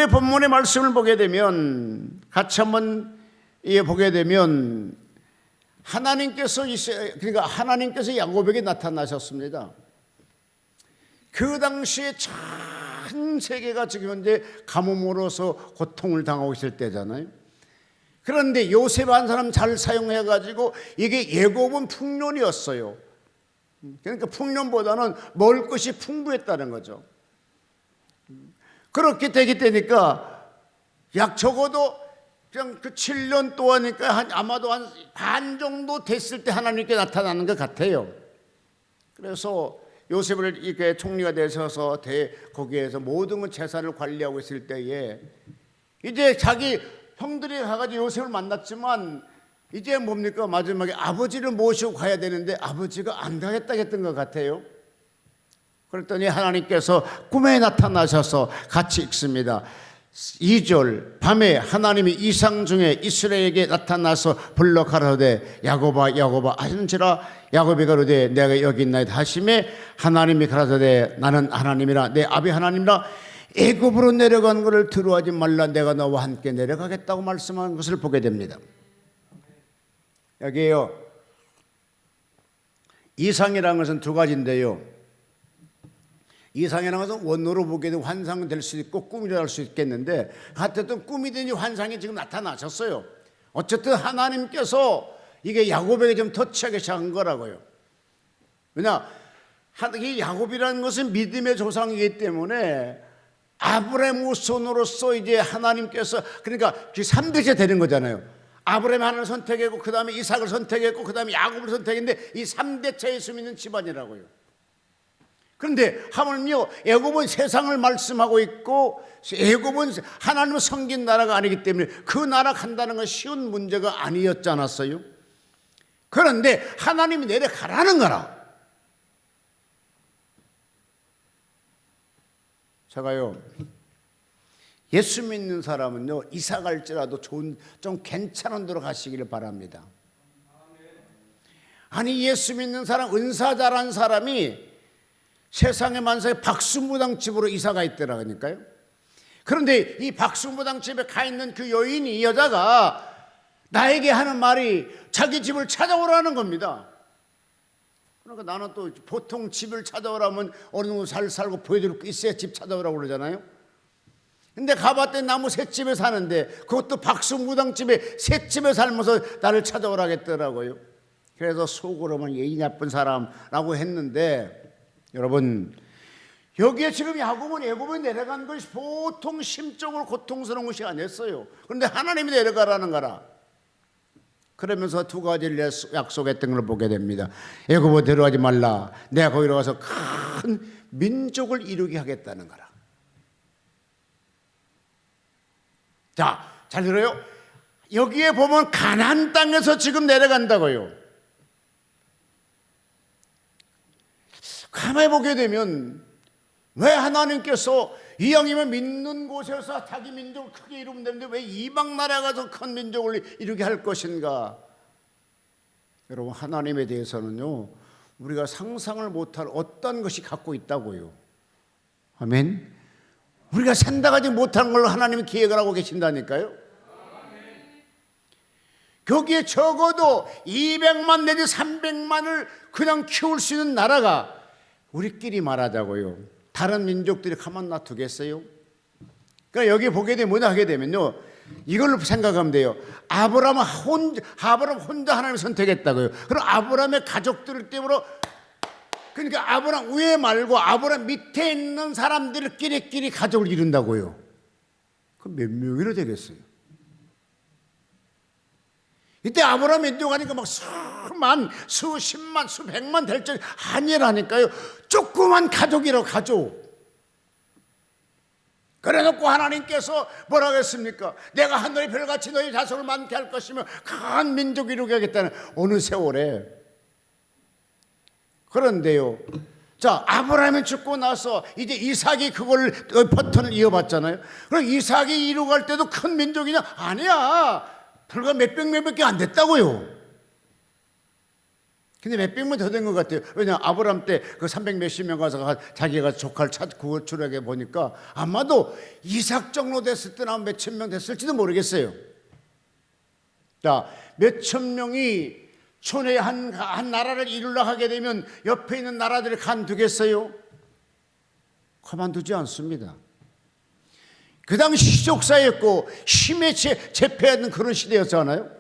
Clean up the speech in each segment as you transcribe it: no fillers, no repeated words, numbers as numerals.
오늘 본문의 말씀을 보게 되면 같이 한번 보게 되면 하나님께서 야곱에게 나타나셨습니다. 그 당시에 전 세계가 지금 현재 가뭄으로서 고통을 당하고 있을 때잖아요. 그런데 요셉 한 사람 잘 사용해가지고 이게 예고본 풍년이었어요. 그러니까 풍년보다는 먹을 것이 풍부했다는 거죠. 그렇게 되기 때니까 약 적어도 그냥 그 7년 동안이니까 아마도 한 반 정도 됐을 때 하나님께 나타나는 것 같아요. 그래서 요셉을 이렇게 총리가 되셔서 거기에서 모든 재산을 관리하고 있을 때에 이제 자기 형들이 가가지고 요셉을 만났지만 이제 뭡니까? 마지막에 아버지를 모시고 가야 되는데 아버지가 안 가겠다 했던 것 같아요. 그랬더니 하나님께서 꿈에 나타나셔서 같이 읽습니다. 2절 밤에 하나님이 이상 중에 이스라엘에게 나타나서 불러 가라사대 야곱아 야곱아 하신지라 야곱이 가로되 내가 여기 있나이다 하시매 하나님이 가라사대 나는 하나님이라 내 아비 하나님이라 애굽으로 내려간 것을 두려워하지 말라 내가 너와 함께 내려가겠다고 말씀한 것을 보게 됩니다. 여기에요. 이상이라는 것은 두 가지인데요. 이상이라는 것은 원어로 보게 되면 환상은 될 수 있고 꿈이라 할 수 있겠는데 하여튼 꿈이든지 환상이 지금 나타나셨어요. 어쨌든 하나님께서 이게 야곱에게 좀 터치하기 시작한 거라고요. 왜냐 이 야곱이라는 것은 믿음의 조상이기 때문에 아브라함 후손으로서 이제 하나님께서 그러니까 3대째 되는 거잖아요. 아브라함 하나를 선택했고 그 다음에 이삭을 선택했고 그 다음에 야곱을 선택했는데 이 3대째 예수 믿는 집안이라고요. 그런데 하물며 애굽은 세상을 말씀하고 있고 애굽은 하나님을 섬긴 나라가 아니기 때문에 그 나라 간다는 건 쉬운 문제가 아니었지 않았어요? 그런데 하나님이 내려가라는 거라. 제가요 예수 믿는 사람은요 이사 갈지라도 좀 괜찮은 데로 가시기를 바랍니다. 아니 예수 믿는 사람 은사 잘한 사람이 세상의 만사에 박수무당집으로 이사가 있더라니까요. 그런데 이 박수무당집에 가 있는 그 여인이 이 여자가 나에게 하는 말이 자기 집을 찾아오라는 겁니다. 그러니까 나는 또 보통 집을 찾아오라면 어느 정도 잘 살고 보여줄 게 있어야 집 찾아오라고 그러잖아요. 근데 가봤더니 나무 셋집에 사는데 그것도 박수무당집에 셋집에 살면서 나를 찾아오라겠더라고요. 그래서 속으로는 예의 나쁜 사람라고 했는데 여러분 여기에 지금 야곱은 애굽에 내려간 것이 보통 심적으로 고통스러운 것이 아니었어요. 그런데 하나님이 내려가라는 거라. 그러면서 두 가지를 약속했던 걸 보게 됩니다. 애굽으로 데려가지 말라. 내가 거기로 가서 큰 민족을 이루게 하겠다는 거라. 자, 잘 들어요? 여기에 보면 가나안 땅에서 지금 내려간다고요. 가만히 보게 되면 왜 하나님께서 이왕이면 믿는 곳에서 자기 민족을 크게 이루면 되는데 왜 이방 나라에 가서 큰 민족을 이루게 할 것인가? 여러분 하나님에 대해서는요 우리가 상상을 못할 어떤 것이 갖고 있다고요. 아멘. 우리가 생각하지 못한 걸로 하나님이 기획을 하고 계신다니까요. 거기에 적어도 200만 내지 300만을 그냥 키울 수 있는 나라가 우리끼리 말하자고요. 다른 민족들이 가만 놔두겠어요? 그러니까 여기 보게 되면 뭐냐 하게 되면요. 이걸로 생각하면 돼요. 아브라함 혼자 하나님을 선택했다고요. 그럼 아브라함의 가족들 때문에 그러니까 아브라함 위에 말고 아브라함 밑에 있는 사람들끼리 가족을 이룬다고요. 그럼 몇 명이나 되겠어요? 이때 아브라함 민족하니까 막 수만, 수십만, 수백만 될 줄 아니라니까요. 조그만 가족이라고 가족. 그래놓고 하나님께서 뭐라고 했습니까? 내가 하늘의 별같이 너희 자손을 많게 할 것이며 큰 민족 이루게 하겠다는 어느 세월에. 그런데요. 자, 아브라함이 죽고 나서 이제 이삭이 그걸 버튼을 이어봤잖아요. 그럼 이삭이 이루고 갈 때도 큰 민족이냐? 아니야. 불과 몇백 명밖에 안 됐다고요. 근데 몇백만 더 된 것 같아요. 왜냐 아브람 때 그 300 몇십 명 가서 자기가 조카를 찾고 출하게 보니까 아마도 이삭 정도 됐을 때나 몇천 명 됐을지도 모르겠어요. 자, 몇천 명이 촌에 한 나라를 이루려 하게 되면 옆에 있는 나라들을 간두겠어요? 가만두지 않습니다. 그 당시 시족사였고 힘에 제패하는 그런 시대였잖아요.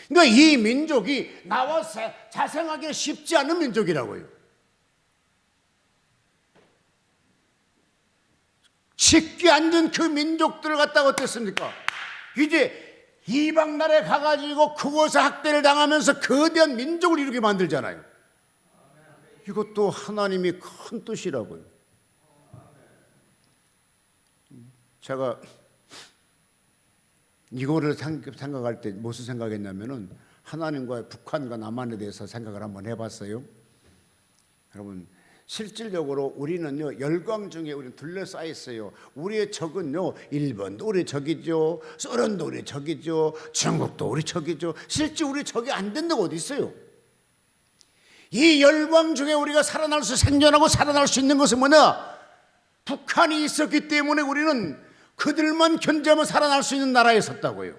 그러니까 이 민족이 나와 자생하기 쉽지 않은 민족이라고요. 쉽게 앉은 그 민족들을 갖다가 어땠습니까? 이제 이방 나라에 가가지고 그곳에 학대를 당하면서 거대한 민족을 이루게 만들잖아요. 이것도 하나님이 큰 뜻이라고요. 제가 이거를 생각할 때 무슨 생각했냐면은 하나님과 북한과 남한에 대해서 생각을 한번 해봤어요. 여러분 실질적으로 우리는요 열강 중에 우리는 둘러싸여 있어요. 우리의 적은요 일본도 우리 적이죠, 소련도 우리 적이죠, 중국도 우리 적이죠. 실제 우리 적이 안 된 데가 어디 있어요? 이 열강 중에 우리가 생존하고 살아날 수 있는 것은 뭐냐? 북한이 있었기 때문에 우리는 그들만 견제하면 살아날 수 있는 나라에 섰다고요.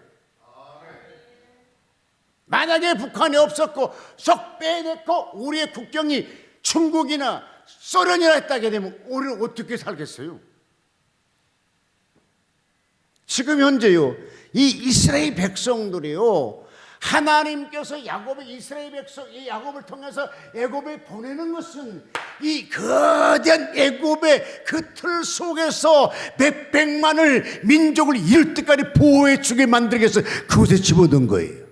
만약에 북한이 없었고 쏙 빼냈고 우리의 국경이 중국이나 소련이나 했다게 되면 우리는 어떻게 살겠어요? 지금 현재요 이 이스라엘 백성들이요 하나님께서 이스라엘 백성 이 야곱을 통해서 애굽에 보내는 것은 이 거대한 애굽의 그 틀 속에서 몇백만을 민족을 이룰 때까지 보호해 주게 만들기 위해서 그곳에 집어넣은 거예요.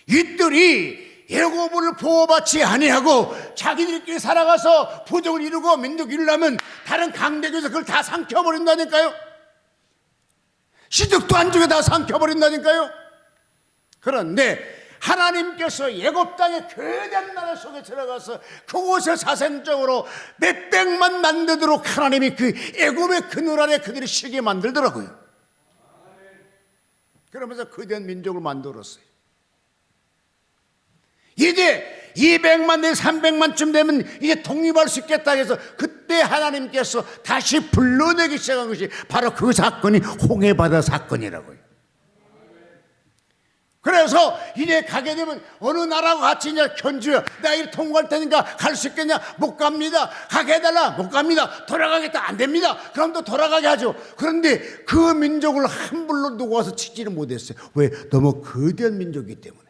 이들이 애굽을 보호받지 아니하고 자기들끼리 살아가서 부족을 이루고 민족을 이루려면 다른 강대국에서 그걸 다 삼켜버린다니까요. 시족도 안 주게 다 삼켜버린다니까요. 그런데 하나님께서 애굽 땅의 거대한 나라 속에 들어가서 그곳에 사생적으로 몇백만 만들도록 하나님이 그 애굽의 그늘 아래 그들이 쉬게 만들더라고요. 그러면서 거대한 민족을 만들었어요. 이제 200만 내 300만쯤 되면 이제 독립할 수 있겠다 해서 그때 하나님께서 다시 불러내기 시작한 것이 바로 그 사건이 홍해바다 사건이라고요. 그래서 이제 가게 되면 어느 나라하고 같이 이제 견주야 나 이 통과할 테니까 갈 수 있겠냐? 못 갑니다. 가게 해달라? 못 갑니다. 돌아가겠다? 안 됩니다. 그럼 또 돌아가게 하죠. 그런데 그 민족을 함부로 누구 와서 치지는 못했어요. 왜? 너무 거대한 민족이기 때문에.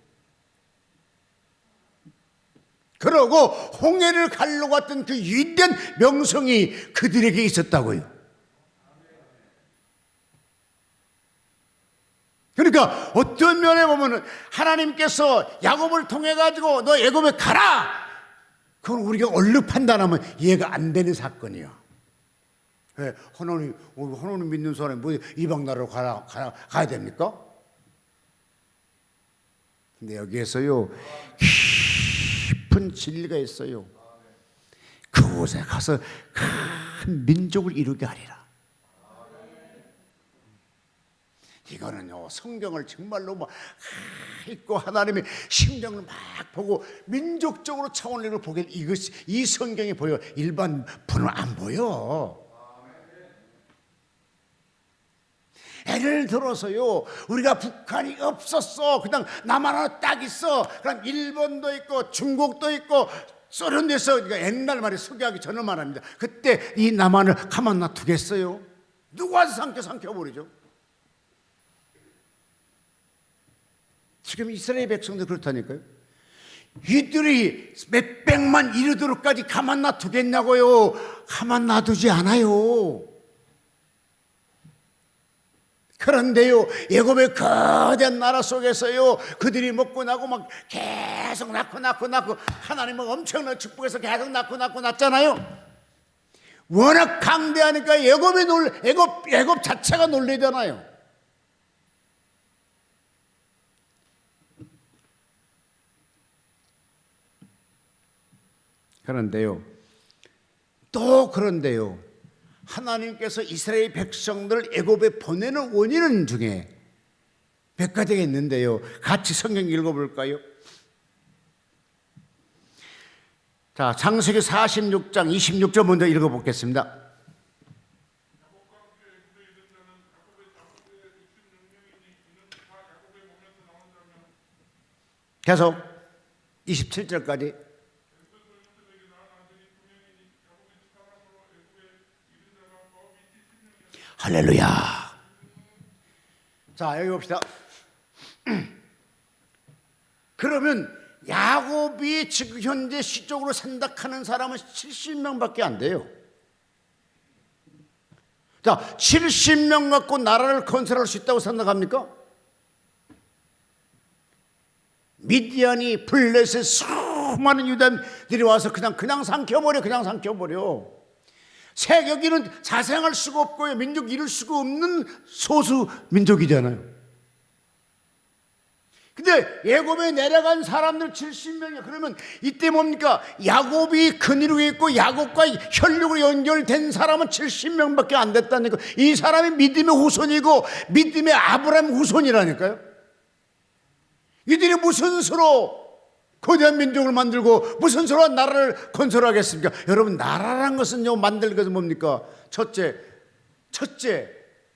그러고 홍해를 가려고 했던 그 위대한 명성이 그들에게 있었다고요. 그러니까 어떤 면에 보면은 하나님께서 야곱을 통해 가지고 너 애굽에 가라. 그건 우리가 얼른 판단하면 이해가 안 되는 사건이야. 왜? 하나님 믿는 사람이 뭐 이방 나라로 가야 됩니까? 근데 여기에서요 깊은 진리가 있어요. 그곳에 가서 큰 민족을 이루게 하리라. 이거는요 성경을 정말로 막 읽고 하나님의 심정을 막 보고 민족적으로 차원으로 보게 이것이 이 성경이 보여. 일반 분은 안 보여. 예를 들어서요 우리가 북한이 없었어 그냥 남한 하나 딱 있어 그럼 일본도 있고 중국도 있고 소련도 있어. 그러니까 옛날 말에 소개하기 전을 말합니다. 그때 이 남한을 가만 놔두겠어요? 누구 와서 삼켜버리죠. 지금 이스라엘 백성도 그렇다니까요. 이들이 몇백만 이르도록까지 가만 놔두겠냐고요. 가만 놔두지 않아요. 그런데요 애굽의 거대한 나라 속에서요 그들이 먹고 나고 막 계속 낳고 하나님은 엄청난 축복해서 계속 낳고 낳잖아요. 워낙 강대하니까 애굽 자체가 놀래잖아요. 그런데요 하나님께서 이스라엘 백성들을 애굽에 보내는 원인은 중에 몇 가지가 있는데요. 같이 성경 읽어볼까요? 자, 창세기 46장 26절 먼저 읽어보겠습니다. 계속 27절까지. 할렐루야. 자, 여기 봅시다. 그러면 야곱이 지금 현재 시적으로 생각하는 사람은 70명밖에 안 돼요. 자, 70명 갖고 나라를 건설할 수 있다고 생각합니까? 미디안이 블레셋 수많은 유대인들이 와서 그냥 삼켜버려. 세계기는 자생할 수가 없고요. 민족 이룰 수가 없는 소수 민족이잖아요. 근데 예굽에 내려간 사람들 70명이야. 그러면 이때 뭡니까? 야곱이 근위로 있고 야곱과 혈육으로 연결된 사람은 70명밖에 안 됐다니까. 이 사람이 믿음의 후손이고 믿음의 아브라함 후손이라니까요. 이들이 무슨 수로 거대한 민족을 만들고 무슨 수로 나라를 건설하겠습니까? 여러분, 나라란 것은요, 만들기 위해서 뭡니까? 첫째,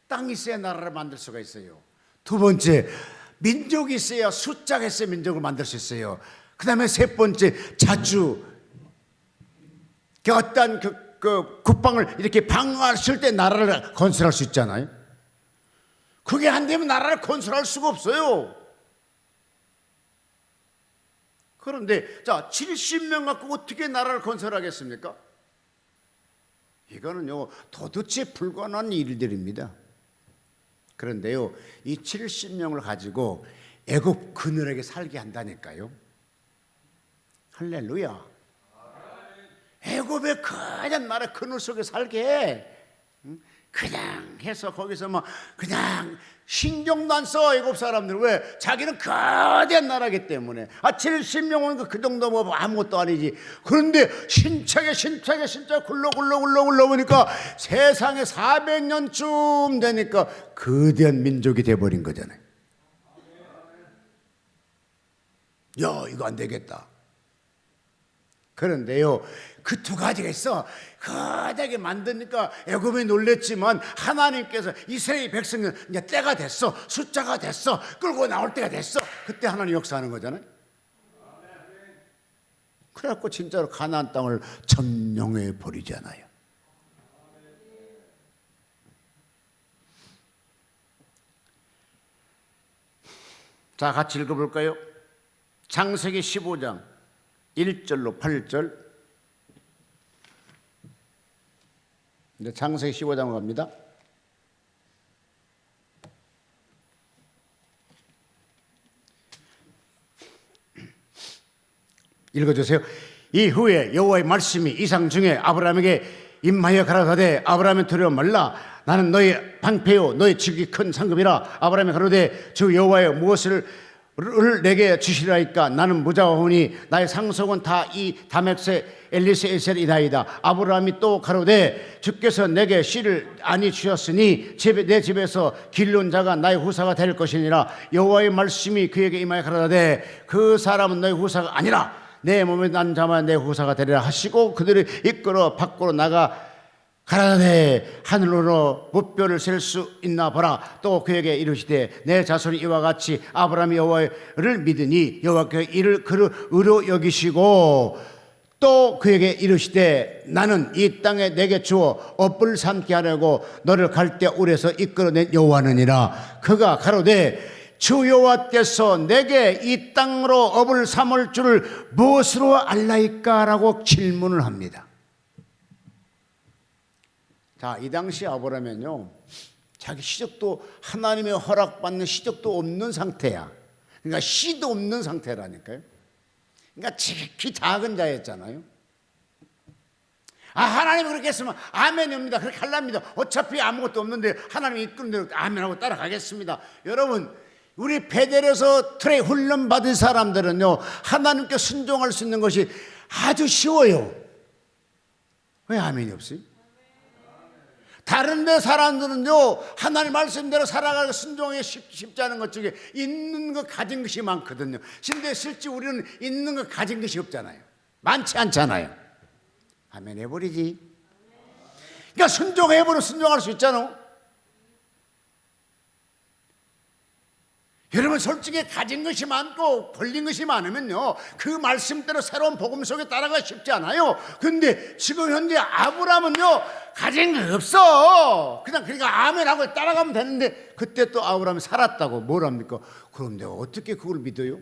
땅이 있어야 나라를 만들 수가 있어요. 두 번째, 민족이 있어야 숫자가 있어야 민족을 만들 수 있어요. 그 다음에 세 번째, 자주 어떤 국방을 이렇게 방어했을 때 나라를 건설할 수 있잖아요. 그게 안 되면 나라를 건설할 수가 없어요. 그런데 자, 70명 갖고 어떻게 나라를 건설하겠습니까? 이거는요, 도대체 불가능한 일들입니다. 그런데요, 이 70명을 가지고 애굽 그늘에게 살게 한다니까요. 할렐루야. 애굽의 거대한 나라 그늘 속에 살게 해. 그냥 해서 거기서 막 그냥 신경도 안 써. 애굽 사람들. 왜? 자기는 거대한 나라기 때문에. 70명은 그 정도 뭐 아무것도 아니지. 그런데 신차게 굴러 보니까 세상에 400년쯤 되니까 거대한 민족이 돼버린 거잖아요. 야, 이거 안 되겠다. 그런데요, 그 두 가지가 있어. 거대하게 만드니까 애굽이 놀랬지만 하나님께서 이스라엘 백성은 이제 때가 됐어, 숫자가 됐어, 끌고 나올 때가 됐어. 그때 하나님 역사하는 거잖아요. 그래갖고 진짜로 가나안 땅을 점령해 버리잖아요. 자, 같이 읽어볼까요? 창세기 15장 1절로 8절. 이제 창세기 15장으로 갑니다. 읽어주세요. 이후에 여호와의 말씀이 이상 중에 아브라함에게 임하여 가라사대 아브라함은 두려워 말라. 나는 너의 방패요 너의 지극히 큰 상급이라. 아브라함이 가로되 주 여호와의 무엇을 내게 주시라니까. 나는 무자오니 나의 상속은 다 이 다맥세 엘리세엘이나이다. 아브라함이 또 가로되 주께서 내게 씨를 아니 주셨으니 내 집에서 길른 자가 나의 후사가 될 것이니라. 여호와의 말씀이 그에게 임하여 가라사대 그 사람은 너의 후사가 아니라 내 몸에 난 자만 내 후사가 되리라 하시고 그들을 이끌어 밖으로 나가 가라사대 하늘로 무뼈를 셀 수 있나 보라. 또 그에게 이르시되 내 자손이 이와 같이 아브라함이 여호와를 믿으니 여호와께서 이를 그를 의로 여기시고 또 그에게 이르시되 나는 이 땅에 내게 주어 업을 삼게 하려고 너를 갈대 울에서 이끌어낸 여호와느니라. 그가 가로되 주 여호와께서 내게 이 땅으로 업을 삼을 줄을 무엇으로 알라이까라고 질문을 합니다. 자, 이 당시 아브라함은요, 자기 시적도 하나님의 허락받는 시적도 없는 상태야. 그러니까 씨도 없는 상태라니까요. 그러니까 지극히 작은 자였잖아요. 하나님이 그렇게 했으면 아멘입니다. 그렇게 하랍니다. 어차피 아무것도 없는데 하나님이 이끄는 대로 아멘하고 따라가겠습니다. 여러분, 우리 베델에서 트레이 훈련 받은 사람들은요, 하나님께 순종할 수 있는 것이 아주 쉬워요. 왜 아멘이 없어요? 다른 데 사람들은요, 하나님 말씀대로 살아가고 순종하기 쉽지 않은 것 중에 있는 것 가진 것이 많거든요. 근데 실제 우리는 있는 것 가진 것이 없잖아요. 많지 않잖아요. 아멘 해버리지. 그러니까 순종해버려 순종할 수 있잖아. 여러분 솔직히 가진 것이 많고 걸린 것이 많으면요, 그 말씀대로 새로운 복음 속에 따라가기 쉽지 않아요. 근데 지금 현재 아브라함은요, 가진 게 없어. 그냥 그러니까 아멘하고 따라가면 되는데, 그때 또 아브라함이 살았다고 뭐랍니까? 그럼 내가 어떻게 그걸 믿어요?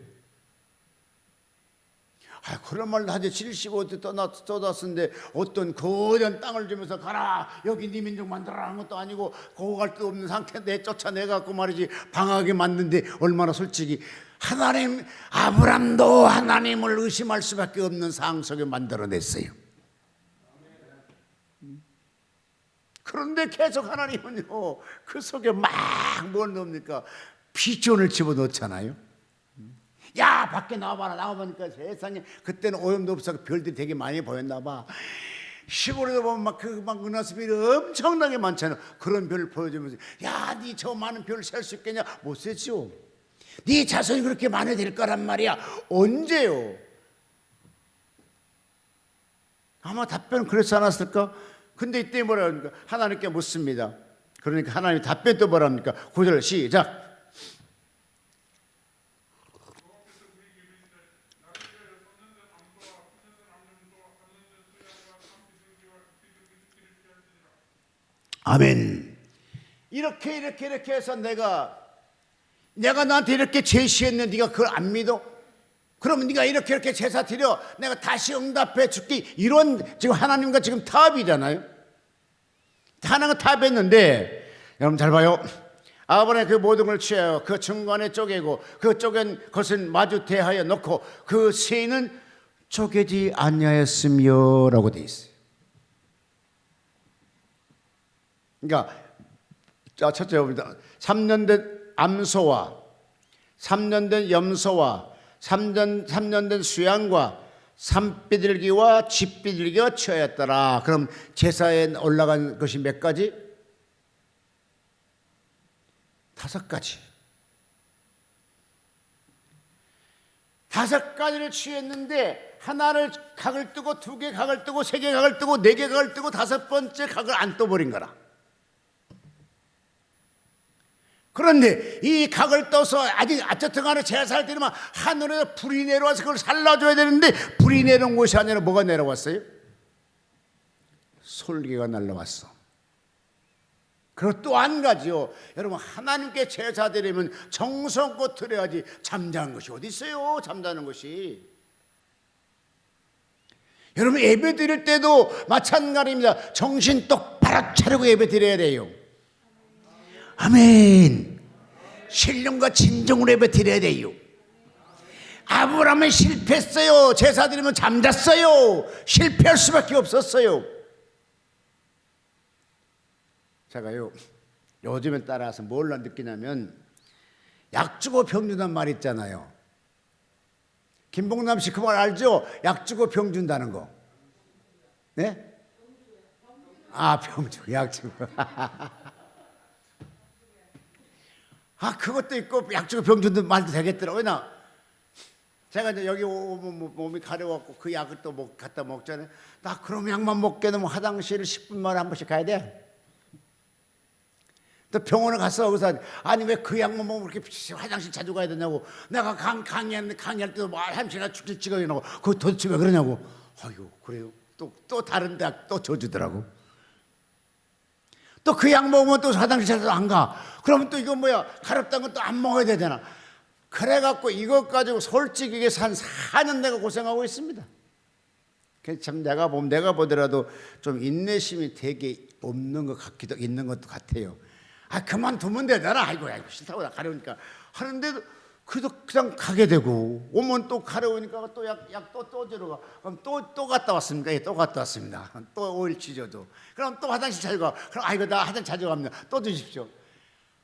그런 말도 하지. 75대 떠났는데 어떤 거대한 땅을 주면서 가라, 여기 네 민족 만들어라 하는 것도 아니고, 거기 갈 데 없는 상태인데 쫓아내갖고 말이지 방하게 만드는데, 얼마나 솔직히 하나님, 아브람도 하나님을 의심할 수밖에 없는 상황 속에 만들어냈어요. 그런데 계속 하나님은요, 그 속에 막 뭘 넣습니까? 비전을 집어넣잖아요. 야, 밖에 나와봐라. 나와보니까 세상에, 그때는 오염도 없어서 별들이 되게 많이 보였나 봐. 시골에도 보면 막 은하수별이 엄청나게 많잖아요. 그런 별을 보여주면서, 야, 니 저 많은 별을 셀 수 있겠냐? 못 세죠. 네 자손이 그렇게 많이 될 거란 말이야. 언제요? 아마 답변은 그렇지 않았을까? 근데 이때 뭐라 합니까? 하나님께 묻습니다. 그러니까 하나님 답변 또 뭐라 합니까? 9절 시작. 아멘. 이렇게 해서 내가 너한테 이렇게 제시했는데 네가 그걸 안 믿어? 그러면 네가 이렇게 제사 드려, 내가 다시 응답해 줄게. 이런 지금 하나님과 지금 타협이잖아요. 하나님과 타협했는데, 여러분 잘 봐요. 아브라함이 그 모든 걸 취하여 그 중간에 쪼개고 그 쪼갠 것은 마주 대하여 놓고 그 세인은 쪼개지 아니하였으며 라고 돼 있어요. 그러니까 첫째 봅니다. 3년 된 암소와 3년 된 염소와 3년 된 수양과 산비둘기와 쥐비둘기가 취하였더라. 그럼 제사에 올라간 것이 몇 가지? 5가지. 5가지를 취했는데, 하나를 각을 뜨고 2개 각을 뜨고 3개 각을 뜨고 4개 각을 뜨고 5번째 각을 안 떠버린 거라. 그런데 이 각을 떠서 아직 어쨌든 간에 제사를 드리면 하늘에서 불이 내려와서 그걸 살라줘야 되는데, 불이 내려온 것이 아니라 뭐가 내려왔어요? 솔개가 날라왔어. 그리고 또 한 가지요, 여러분, 하나님께 제사 드리면 정성껏 드려야지. 잠자는 것이 어디 있어요? 잠자는 것이. 여러분, 예배 드릴 때도 마찬가지입니다. 정신 똑바로 차리고 예배 드려야 돼요. 아멘. 신령과 진정으로 예배 드려야 돼요. 아브라함은 실패했어요. 제사 드리면 잠잤어요. 실패할 수밖에 없었어요. 제가요, 요즘에 따라서 뭘로 느끼냐면, 약 주고 병 준다는 말 있잖아요. 김봉남 씨 그 말 알죠? 약 주고 병 준다는 거. 네? 병 주고 약 주고. 그것도 있고 약 주고 병 준다는 말도 되겠더라고요. 왜냐, 제가 이제 여기 오면 몸이 가려워갖고 그 약을 또 갖다 먹잖아요. 나 그럼 약만 먹게 되면 화장실을 10분 만에 한 번씩 가야 돼. 또 병원에 갔어. 그래서 아니 왜 그 약만 먹으면 그렇게 화장실 자주 가야 되냐고. 내가 강의할 때도 뭐 한시간 죽일 지각이 나고, 그거 도대체 왜 그러냐고. 아이고 그래요. 또 다른 대학 또 줘주더라고. 또 그 약 먹으면 또 화장실 자주 안 가. 그러면 또 이거 뭐야, 가렵다는 건 또 안 먹어야 되잖아. 그래갖고 이것 가지고 솔직히 이게 한 4년 내가 고생하고 있습니다. 참 내가 보더라도 좀 인내심이 되게 없는 것 같기도, 있는 것도 같아요. 그만두면 되잖아. 아이고 싫다고 나 가려우니까 하는데도 그래도 그냥 가게 되고, 오면 또 가려우니까 또 약 또 주러 가. 그럼 또 갔다 왔습니까? 예, 또 갔다 왔습니다. 또 5일치 줘도. 그럼 또 화장실 자주 가. 그럼 아이고 나 화장실 자주 갑니다. 또 주십시오.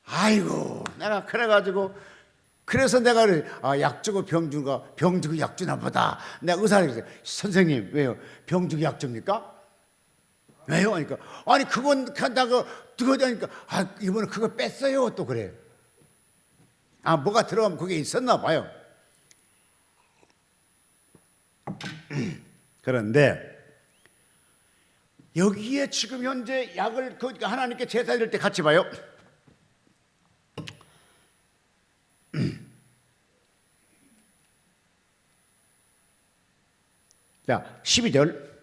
아이고 내가 그래가지고, 그래서 내가 약 주고 병 주고 약 주나 보다. 내가 의사를 그랬어요. 선생님 왜요? 병 주고 약 줍니까? 왜요? 그러니까 아니 그건 간다고 그거니까 이번에 그거 뺐어요 또 그래요. 뭐가 들어가면 그게 있었나 봐요. 그런데 여기에 지금 현재 약을 하나님께 제사드릴 때 같이 봐요. 자, 12절.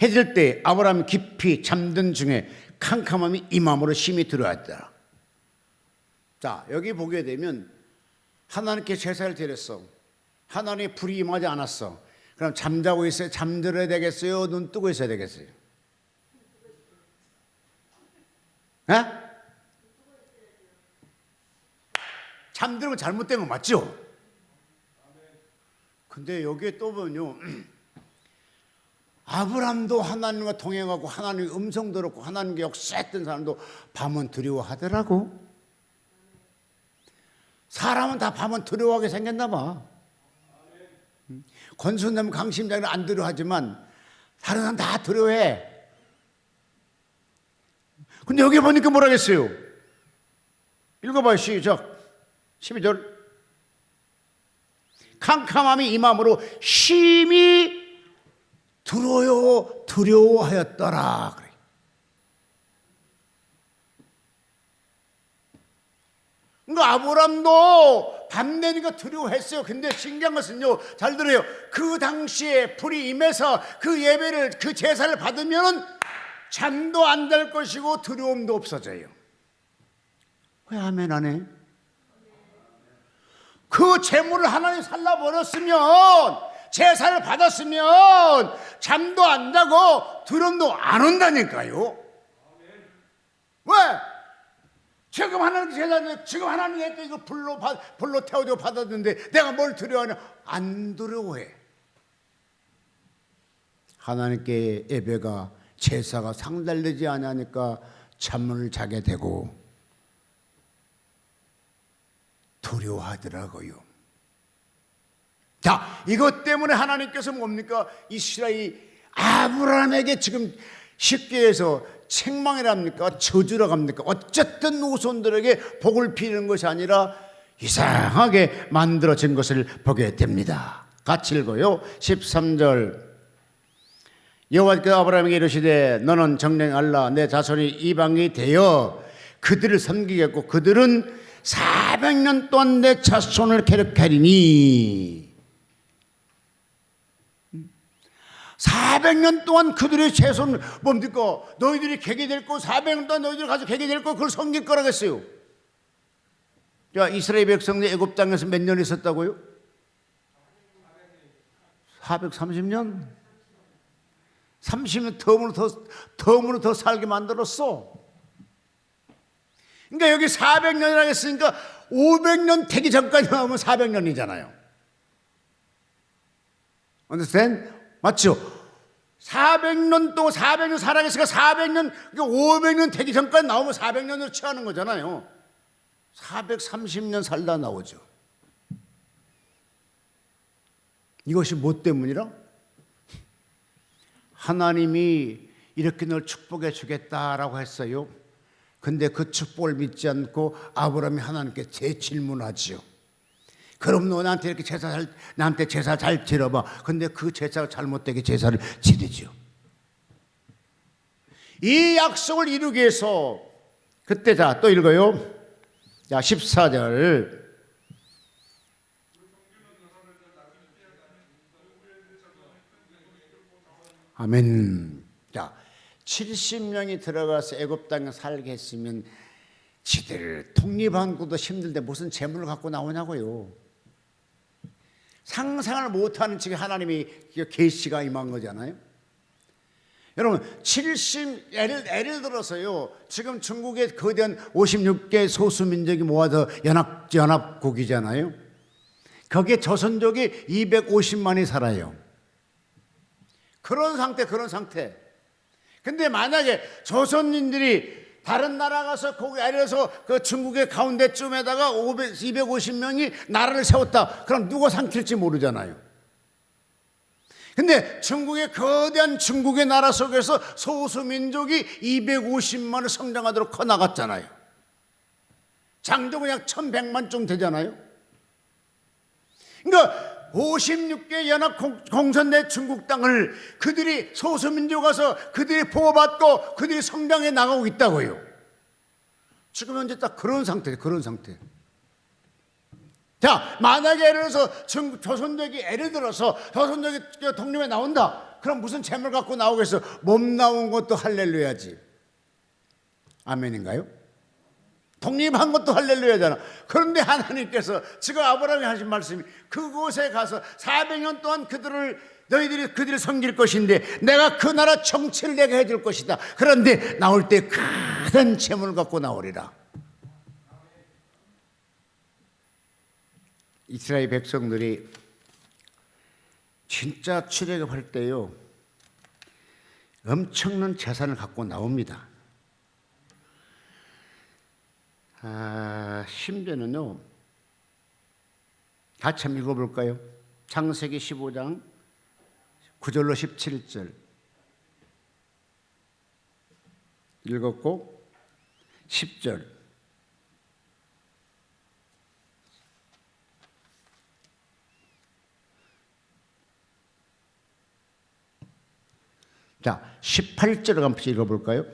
해질 때 아브라함이 깊이 잠든 중에 캄캄함이 이 마음으로 심히 두려워했더라. 자, 여기 보게 되면 하나님께 제사를 드렸어. 하나님의 불이 임하지 않았어. 그럼 잠자고 있어요? 잠들어야 되겠어요? 눈 뜨고 있어야 되겠어요? 에? 잠들면 잘못된 거 맞죠? 근데 여기에 또 보면요, 아브람도 하나님과 동행하고 하나님의 음성 들었고 하나님께 역사했던 사람도 밤은 두려워하더라고. 사람은 다 밤은 두려워하게 생겼나 봐. 권순남 강심장은 안 두려워하지만 다른 사람 다 두려워해. 근데 여기 보니까 뭐라 했어요? 읽어봐요. 시작. 12절. 캄캄함이 이 마음으로 심히 두려워하였더라. 그래. 그러니까 아브람도 밤 되니까 두려워했어요. 근데 신기한 것은요, 잘 들어요. 그 당시에 불이 임해서 그 예배를, 그 제사를 받으면 잠도 안 잘 것이고 두려움도 없어져요. 왜 아멘 안 해? 그 재물을 하나님 살라버렸으면, 제사를 받았으면 잠도 안 자고 두려움도 안 온다니까요. 왜? 지금 하나님 제사는 지금 하나님 했던 이거 불로 태워져 받았는데 내가 뭘 두려워하냐? 안 두려워해. 하나님께 예배가 제사가 상달되지 않으니까 잠을 자게 되고 두려워하더라고요. 자, 이것 때문에 하나님께서 뭡니까? 이스라엘이 아브라함에게 지금 쉽게 해서 책망이랍니까? 저주라고 합니까? 어쨌든 후손들에게 복을 비는 것이 아니라 이상하게 만들어진 것을 보게 됩니다. 같이 읽어요. 13절. 여호와께서 아브라함에게 이르시되 너는 정령할라. 내 자손이 이방이 되어 그들을 섬기겠고 그들은 400년 동안 내 자손을 괴롭히리니 400년 동안 그들의 자손 뭡니까? 너희들이 개게 될 거, 400년 동안 너희들이 가서 개게 될 거, 그걸 섬길 거라고 했어요. 자, 이스라엘 백성들 애굽 땅에서 몇 년 있었다고요? 430년? 30년 덤으로 더 살게 만들었어. 그러니까 여기 400년이라고 했으니까 500년 되기 전까지 나오면 400년이잖아요. understand? 맞죠? 400년 동안 400년 살아계시니까 400년, 그러니까 500년 되기 전까지 나오면 400년으로 취하는 거잖아요. 430년 살다 나오죠. 이것이 뭐 때문이라? 하나님이 이렇게 널 축복해 주겠다라고 했어요. 근데 그 축복을 믿지 않고 아브라함이 하나님께 재질문하지요. 그럼 너 나한테 이렇게 나한테 제사 잘 지려봐. 근데 그 제사가 잘못되게 제사를 지르죠. 이 약속을 이루기 위해서 그때 자, 또 읽어요. 자, 14절. 아멘. 자, 70명이 들어가서 애굽 땅에 살게 했으면 지들 독립한 것도 힘든데 무슨 재물을 갖고 나오냐고요. 상상을 못하는 측에 하나님이 계시가 임한 거잖아요. 여러분, 예를 들어서요, 지금 중국의 거대한 56개 소수민족이 모아서 연합국이잖아요. 거기에 조선족이 250만이 살아요. 그런 상태. 근데 만약에 조선인들이 다른 나라 가서 거기 아래에서 그 중국의 가운데쯤에다가 250명이 나라를 세웠다. 그럼 누가 삼킬지 모르잖아요. 근데 중국의 거대한 중국의 나라 속에서 소수민족이 250만을 성장하도록 커나갔잖아요. 장족은 약 1100만 좀 되잖아요. 그러니까 56개 연합 공산대 중국 땅을 그들이 소수민족 와서 그들이 보호받고 그들이 성장해 나가고 있다고요. 지금 현재 딱 그런 상태예요. 그런 상태. 자, 만약에 예를 들어서 조선족이 예를 들어서 조선족이 독립에 나온다. 그럼 무슨 재물 갖고 나오겠어? 몸 나온 것도 할렐루야지. 아멘인가요? 독립한 것도 할렐루야잖아. 그런데 하나님께서 지금 아브라함이 하신 말씀이 그곳에 가서 400년 동안 너희들이 그들을 섬길 것인데 내가 그 나라 정치를 내가 해줄 것이다. 그런데 나올 때 큰 재물을 갖고 나오리라. 이스라엘 백성들이 진짜 출애굽할 때요, 엄청난 재산을 갖고 나옵니다. 심지어는요, 같이 한번 읽어볼까요? 창세기 15장 9절로 17절 읽었고 10절 자 18절을 한번 읽어볼까요?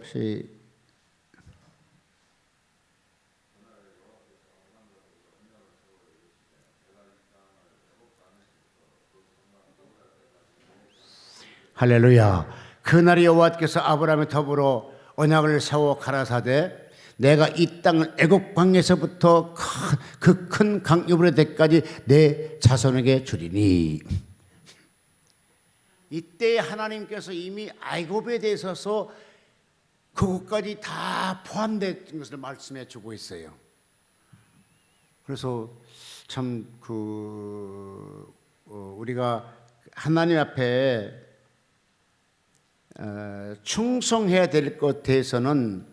할렐루야. 그날 여호와께서 아브라함에 더불어 언약을 세워 가라사대 내가 이 땅을 애굽 광야에서부터 그 큰 강 유브라데까지 내 자손에게 주리니. 이때 하나님께서 이미 애굽에 대해서 그것까지 다 포함된 것을 말씀해 주고 있어요. 그래서 참 우리가 하나님 앞에 충성해야 될 것에서는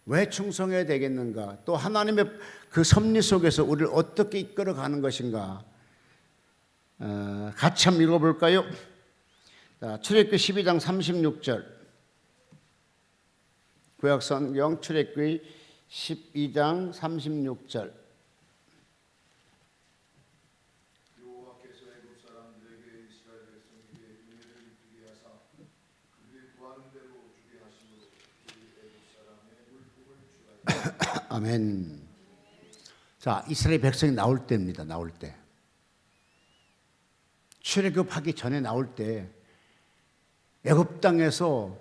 왜 충성해야 되겠는가? 또 하나님의 그 섭리 속에서 우리를 어떻게 이끌어가는 것인가? 같이 한번 읽어볼까요? 출애굽기 12장 36절 구약성경 출애굽기 12장 36절 아멘. 자, 이스라엘 백성이 나올 때입니다. 나올 때. 출애굽하기 전에 나올 때 애굽 땅에서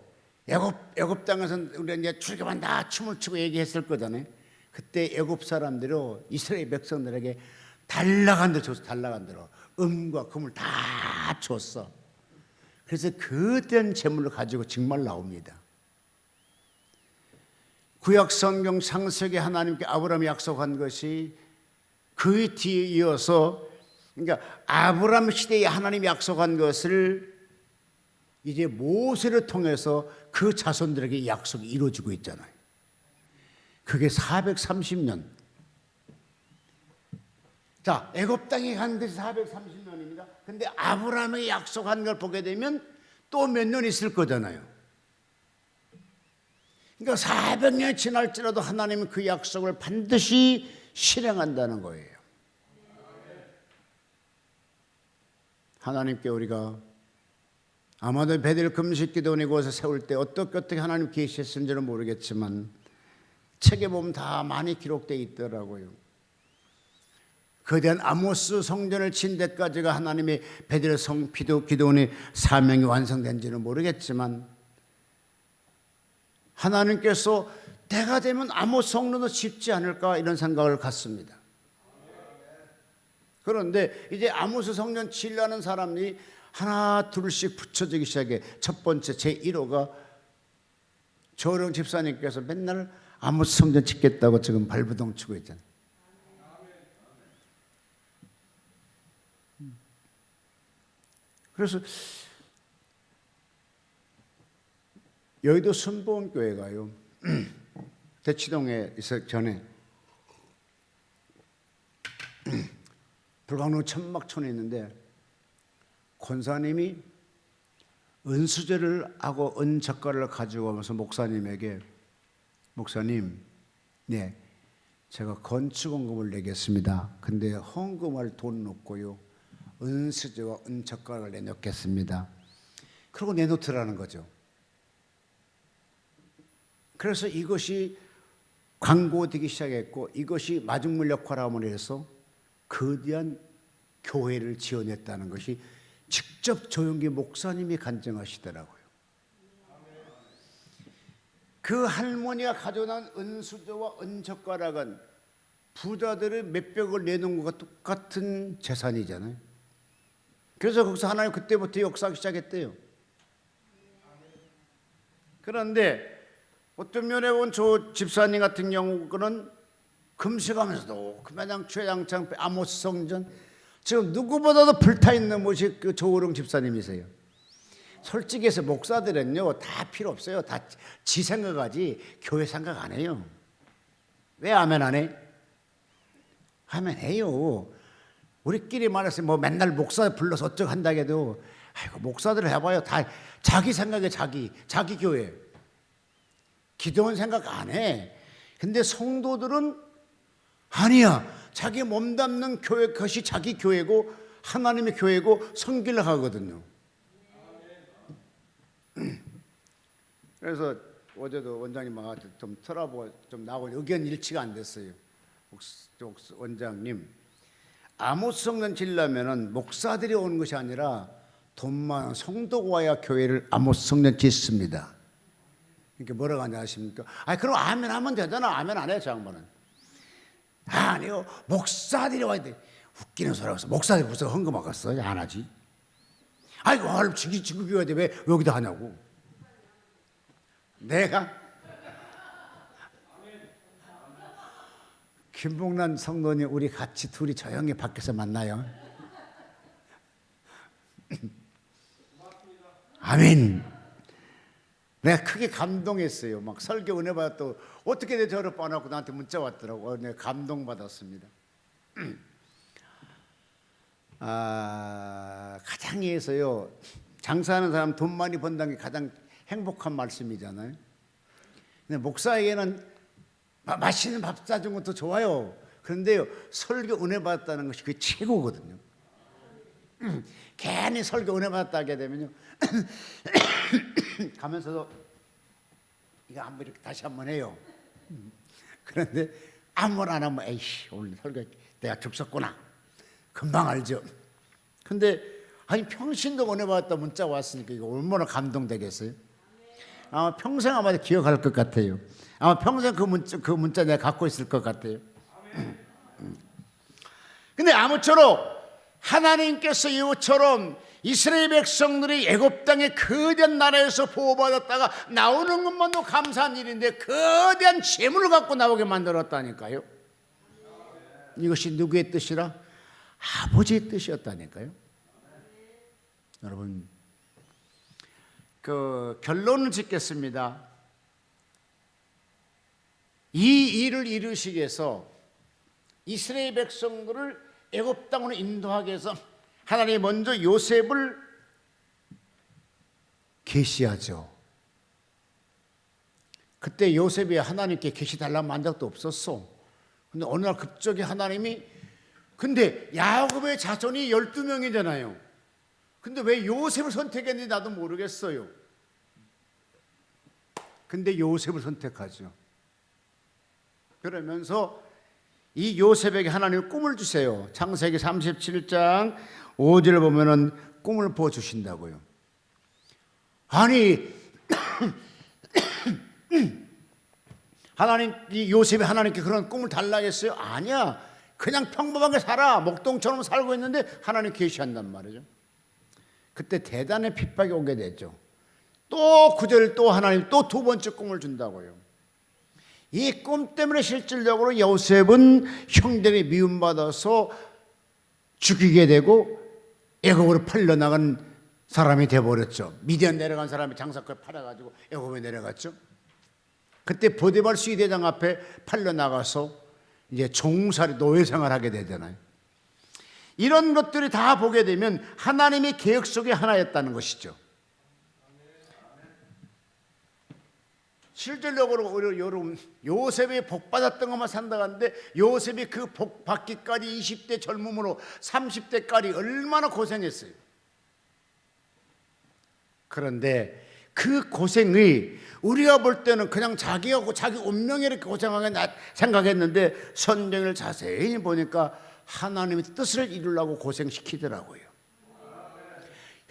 우리가 이제 출애굽한다 춤을 추고 얘기했을 거잖아요. 그때 애굽 사람들이 이스라엘 백성들에게 달라간 대로 줬어. 달라간 대로 은과 금을 다 줬어. 그래서 그된 재물을 가지고 정말 나옵니다. 구약 성경 창세기 하나님께 아브라함이 약속한 것이 그 뒤에 이어서 그러니까 아브라함 시대에 하나님이 약속한 것을 이제 모세를 통해서 그 자손들에게 약속이 이루어지고 있잖아요. 그게 430년. 자, 애굽 땅에 간 것이 430년입니다. 근데 아브라함이 약속한 걸 보게 되면 또 몇 년 있을 거잖아요. 그러니까 400년이 지날지라도 하나님은 그 약속을 반드시 실행한다는 거예요. 하나님께 우리가 아마도 베델 금식기도원 이곳에 세울 때 어떻게 하나님 계시했는지는 모르겠지만 책에 보면 다 많이 기록되어 있더라고요. 거대한 아모스 성전을 친 데까지가 하나님의 베델 기도원의 사명이 완성된지는 모르겠지만 하나님께서 때가 되면 아모스 성전도 짓지 않을까 이런 생각을 갖습니다. 그런데 이제 아모스 성전 지으려는 사람이 하나 둘씩 붙여지기 시작해. 첫 번째 제1호가 조령 집사님께서 맨날 아모스 성전 짓겠다고 지금 발부동 치고 있잖아요. 그래서 여의도 순복음교회가요 대치동에 있었 전에 불광로 천막촌에 있는데 권사님이 은수저를 하고 은젓가락을 가지고 오면서 목사님에게, 목사님, 네, 제가 건축원금을 내겠습니다. 근데 헌금할 돈 없고요, 은수저와 은젓가락을 내놓겠습니다. 그러고 내놓더라는 거죠. 그래서 이것이 광고되기 시작했고, 이것이 마중물 역할함으로 해서 거대한 교회를 지어냈다는 것이 직접 조용기 목사님이 간증하시더라고요. 그 할머니가 가져온 은수저와 은젓가락은 부자들의 몇백을 내놓은 것과 똑같은 재산이잖아요. 그래서 거기서 하나님 그때부터 역사하기 시작했대요. 그런데 어떤 면에 보면 저 집사님 같은 경우는 금식하면서도 그마냥 최양창 아모스 성전, 지금 누구보다도 불타있는 것이 그 조우릉 집사님이세요. 솔직히 해서 목사들은요 다 필요 없어요. 다 지 생각하지 교회 생각 안 해요. 왜 아멘 안 해? 아멘 해요. 우리끼리 말해서 뭐 맨날 목사 불러서 어쩌고 한다고 해도, 아이고 목사들 해봐요. 다 자기 생각에 자기 교회. 기도원 생각 안 해. 근데 성도들은 아니야. 자기 몸담는 교회, 그것이 자기 교회고 하나님의 교회고 섬기려 하거든요. 그래서 어제도 원장님하고 좀 털어보고 좀 나오고 의견 일치가 안 됐어요. 원장님, 아모스 성전 지으려면은 목사들이 오는 것이 아니라 돈 많은 성도가 와야 교회를 아모스 성전 짓습니다. 이렇게 뭐라고 하냐 하십니까? 아니 그럼 아멘 하면 되잖아. 아멘 안 해요, 저 양반은. 아니요, 목사들이 와야 돼. 웃기는 소리라서 목사들이 무슨 헌금하겠어? 안 하지. 아이고 얼른 지급이 와야 돼. 왜 여기다 하냐고. 내가 김봉란 성도님 우리 같이 둘이 조용히 밖에서 만나요. 아멘. 내가 크게 감동했어요. 막 설교 은혜 받았다고 어떻게 내 저를 뻔하고 나한테 문자 왔더라고. 내가 감동받았습니다. 가장 위해서요, 장사하는 사람 돈 많이 번다는 게 가장 행복한 말씀이잖아요. 근데 목사에게는 맛있는 밥 사준 것도 좋아요. 그런데요, 설교 은혜 받았다는 것이 그게 최고거든요. 괜히 설교 은혜 받았다 하게 되면요 가면서도 이거 한번 이렇게 다시 한번 해요. 그런데 아무나 안 하면 에이씨 오늘 설교 내가 죽었구나 금방 알죠. 근데 아니 평신도 은혜 받았다 문자 왔으니까 이거 얼마나 감동되겠어요. 아마 평생 아마 기억할 것 같아요. 아마 평생 그 문자 내가 갖고 있을 것 같아요. 근데 아무쪼록 하나님께서 이것처럼 이스라엘 백성들이 애굽 땅의 거대한 나라에서 보호받았다가 나오는 것만도 감사한 일인데 거대한 재물을 갖고 나오게 만들었다니까요. 이것이 누구의 뜻이라? 아버지의 뜻이었다니까요. 여러분, 그 결론을 짓겠습니다. 이 일을 이루시기 위해서 이스라엘 백성들을 애굽 땅으로 인도하기 위해서 하나님이 먼저 요셉을 계시하죠. 그때 요셉이 하나님께 계시달라면 한 적도 없었어. 근데 어느 날 갑자기 하나님이, 근데 야곱의 자손이 12명이잖아요. 근데 왜 요셉을 선택했는지 나도 모르겠어요. 근데 요셉을 선택하죠. 그러면서 이 요셉에게 하나님이 꿈을 주세요. 창세기 37장 5절을 보면은 꿈을 보여주신다고요. 아니 하나님, 이 요셉이 하나님께 그런 꿈을 달라 했어요? 아니야. 그냥 평범하게 살아. 목동처럼 살고 있는데 하나님 계시한단 말이죠. 그때 대단한 핍박이 오게 됐죠. 또 9절 또 하나님 또 두 번째 꿈을 준다고요. 이 꿈 때문에 실질적으로 요셉은 형들이 미움받아서 죽이게 되고 애굽으로 팔려나간 사람이 되어버렸죠. 미디안 내려간 사람이 장사꾼 팔아가지고 애굽에 내려갔죠. 그때 보디발 수의대장 앞에 팔려나가서 이제 종살이 노예생활을 하게 되잖아요. 이런 것들이 다 보게 되면 하나님의 계획 속의 하나였다는 것이죠. 실질적으로 여러분 요셉이 복 받았던 것만 산다는데 요셉이 그 복 받기까지 20대 젊음으로 30대까지 얼마나 고생했어요. 그런데 그 고생이 우리가 볼 때는 그냥 자기하고 자기 운명에 이렇게 고생하게 생각했는데 성경을 자세히 보니까 하나님의 뜻을 이루려고 고생시키더라고요.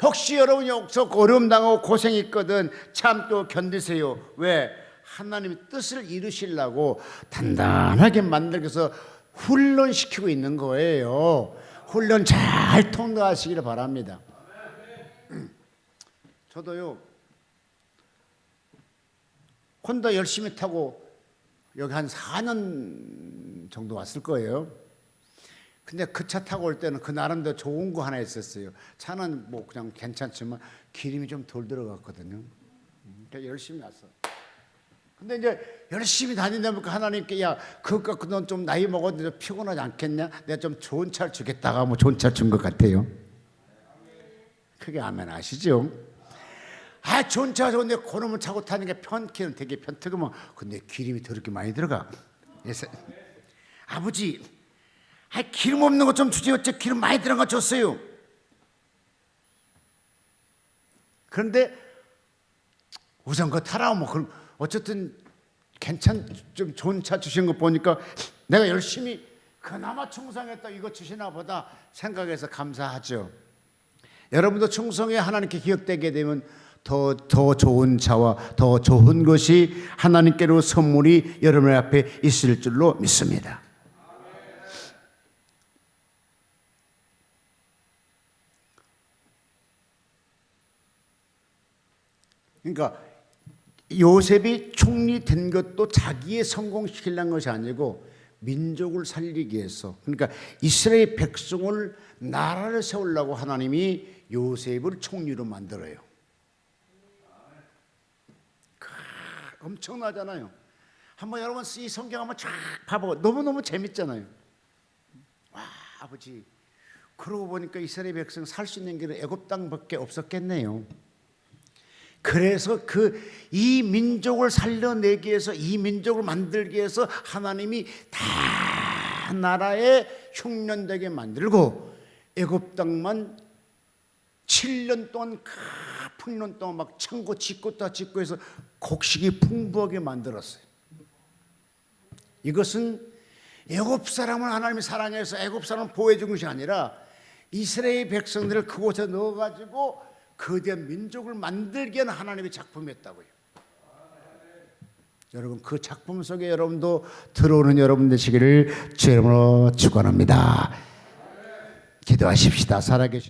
혹시 여러분이 여기서 어려움 당하고 고생했거든 참 또 견디세요. 왜? 하나님의 뜻을 이루시려고 단단하게 만들어서 훈련시키고 있는 거예요. 훈련 잘 통과하시기를 바랍니다. 저도요 혼자 열심히 타고 여기 한 4년 정도 왔을 거예요. 근데 그 차 타고 올 때는 그 나름대로 좋은 거 하나 있었어요. 차는 뭐 그냥 괜찮지만 기름이 좀 덜 들어갔거든요. 그러니까 열심히 왔어. 근데 이제 열심히 다니다 보니까 하나님께 야 그것 갖고 넌 좀 나이 먹었는데 피곤하지 않겠냐? 내가 좀 좋은 차를 주겠다가 뭐 좋은 차 준 것 같아요. 그게 아멘 아시죠? 아 좋은 차 좋은데 그놈을 차고 타는 게 편기는 되게 편트구먼. 근데 기름이 더럽게 많이 들어가. 그래서 아버지 아 기름 없는 거 좀 주지 어째 기름 많이 들어간 거 줬어요. 그런데 우선 그거 타라 뭐 그럼 어쨌든 좀 좋은 차 주신 거 보니까 내가 열심히 그나마 충성했다 이거 주시나 보다 생각해서 감사하죠. 여러분도 충성에 하나님께 기억되게 되면 더 좋은 차와 더 좋은 것이 하나님께로 선물이 여러분 앞에 있을 줄로 믿습니다. 그러니까 요셉이 총리 된 것도 자기의 성공시키려는 것이 아니고 민족을 살리기 위해서, 그러니까 이스라엘 백성을 나라를 세우려고 하나님이 요셉을 총리로 만들어요. 엄청나잖아요. 한번 여러분 이 성경 한번 쫙 봐보고 너무너무 재밌잖아요. 와 아버지 그러고 보니까 이스라엘 백성 살 수 있는 길은 애굽 땅밖에 없었겠네요. 그래서 이 민족을 살려내기 위해서 이 민족을 만들기 위해서 하나님이 다 나라에 흉년되게 만들고 애굽 땅만 7년 동안 풍년 동안 막 창고 짓고 다 짓고 해서 곡식이 풍부하게 만들었어요. 이것은 애굽 사람을 하나님이 사랑해서 애굽 사람을 보호해 준 것이 아니라 이스라엘 백성들을 그곳에 넣어가지고 거대한 민족을 만들기 위한 하나님의 작품이었다고요. 여러분 그 작품 속에 여러분도 들어오는 여러분 되시기를 주의 이름으로 축원합니다. 기도하십시다. 살아계신